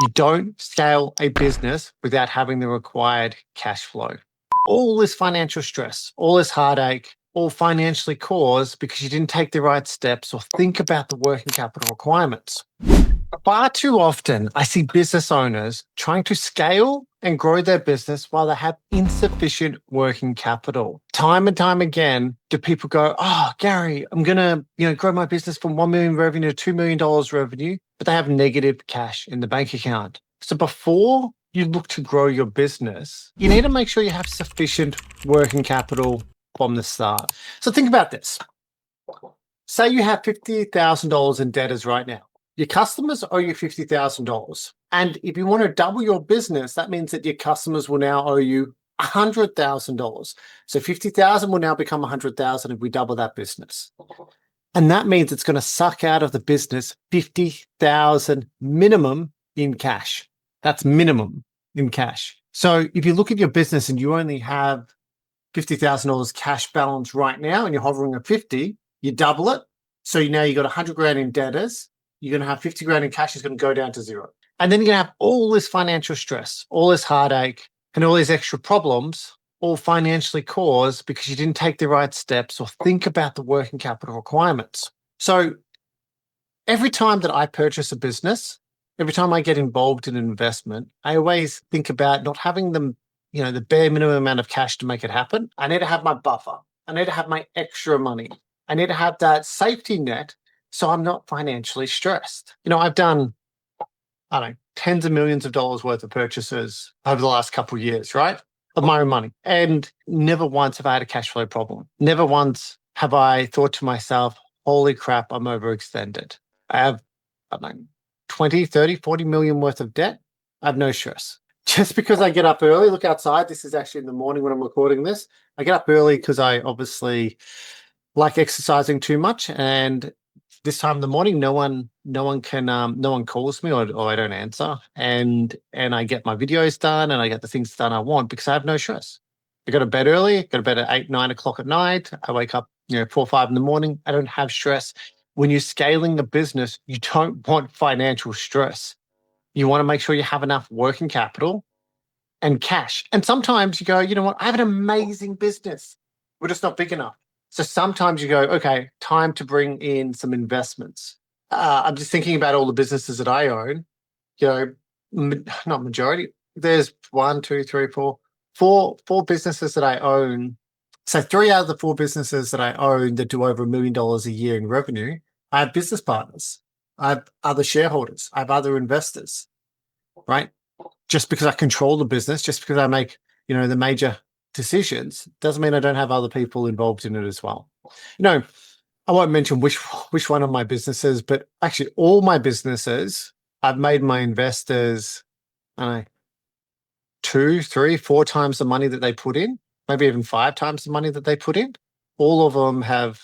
You don't scale a business without having the required cash flow. All this financial stress, all this heartache, all financially caused because you didn't take the right steps or think about the working capital requirements. Far too often, I see business owners trying to scale and grow their business while they have insufficient working capital. Time and time again, do people go, "Oh, Gary, I'm going to, grow my business from 1 million revenue to $2 million revenue," but they have negative cash in the bank account. So before you look to grow your business, you need to make sure you have sufficient working capital from the start. So think about this. Say you have $50,000 in debtors right now. Your customers owe you $50,000. And if you want to double your business, that means that your customers will now owe you $100,000. So 50,000 will now become 100,000 if we double that business. And that means it's going to suck out of the business 50,000 minimum in cash. That's minimum in cash. So if you look at your business and you only have $50,000 cash balance right now and you're hovering at 50, you double it. So now you got 100 grand in debtors. You're going to have 50 grand in cash is going to go down to zero. And then you're going to have all this financial stress, all this heartache, and all these extra problems, all financially caused because you didn't take the right steps or think about the working capital requirements. So every time that I purchase a business, every time I get involved in an investment, I always think about not having them, the bare minimum amount of cash to make it happen. I need to have my buffer. I need to have my extra money. I need to have that safety net so I'm not financially stressed. I've done, tens of millions of dollars worth of purchases over the last couple of years, right? Of my own money. And never once have I had a cash flow problem. Never once have I thought to myself, holy crap, I'm overextended. I have, 20, 30, 40 million worth of debt. I have no stress. Just because I get up early, look outside. This is actually in the morning when I'm recording this. I get up early because I obviously like exercising too much. And this time in the morning, no one calls me or I don't answer. And I get my videos done and I get the things done I want because I have no stress. I go to bed early, go to bed at 8, 9 o'clock at night. I wake up, 4 or 5 in the morning. I don't have stress. When you're scaling a business, you don't want financial stress. You want to make sure you have enough working capital and cash. And sometimes you go, you know what? I have an amazing business. We're just not big enough. So sometimes you go, okay, time to bring in some investments. I'm just thinking about all the businesses that I own, not majority. There's 1, 2, 3, 4 businesses that I own. So 3 out of the 4 businesses that I own that do over $1 million a year in revenue, I have business partners. I have other shareholders. I have other investors, right? Just because I control the business, just because I make, the major decisions doesn't mean I don't have other people involved in it as well. I won't mention which one of my businesses, but actually all my businesses, I've made my investors, 2, 3, 4 times the money that they put in, maybe even 5 times the money that they put in. All of them have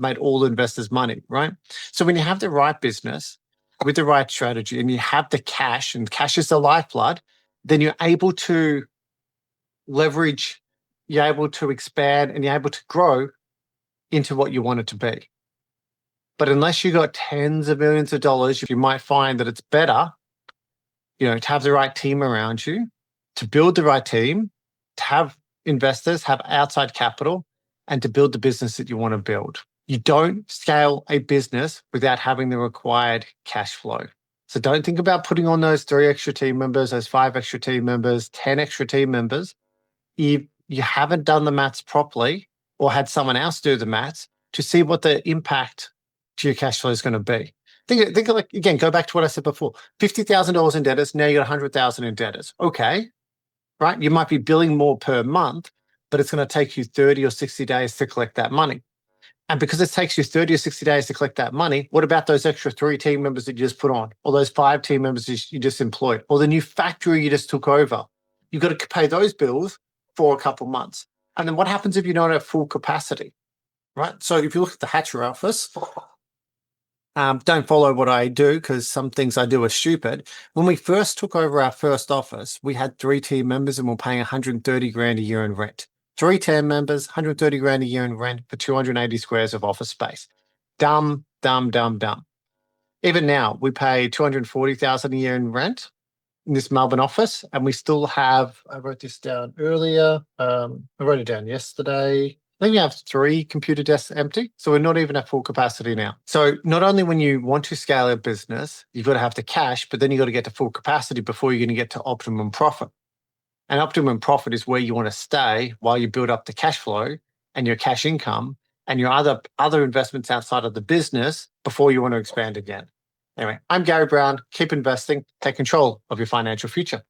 made all the investors money, right? So when you have the right business with the right strategy and you have the cash, and cash is the lifeblood, then you're able to leverage, you're able to expand, and you're able to grow into what you want it to be. But unless you got tens of millions of dollars, you might find that it's better, to have the right team around you, to build the right team, to have investors, have outside capital, and to build the business that you want to build. You don't scale a business without having the required cash flow. So don't think about putting on those 3 extra team members, those 5 extra team members, 10 extra team members. If you haven't done the maths properly or had someone else do the maths to see what the impact to your cash flow is going to be. Think like, again, go back to what I said before, $50,000 in debtors. Now you got 100,000 in debtors. Okay, right? You might be billing more per month, but it's going to take you 30 or 60 days to collect that money. And because it takes you 30 or 60 days to collect that money, what about those extra 3 team members that you just put on, or those 5 team members you just employed, or the new factory you just took over? You've got to pay those bills for a couple months. And then what happens if you don't have full capacity, right? So if you look at the Hatcher office, don't follow what I do because some things I do are stupid. When we first took over our first office, we had 3 team members and we're paying 130 grand a year in rent. 3 team members, 130 grand a year in rent for 280 squares of office space. Dumb. Even now, we pay 240,000 a year in rent in this Melbourne office, and we still have, I wrote this down earlier. I wrote it down yesterday. I think we have 3 computer desks empty. So we're not even at full capacity now. So not only when you want to scale a business, you've got to have the cash, but then you've got to get to full capacity before you're going to get to optimum profit. And optimum profit is where you want to stay while you build up the cash flow and your cash income and your other investments outside of the business before you want to expand again. Anyway, I'm Gary Brown. Keep investing. Take control of your financial future.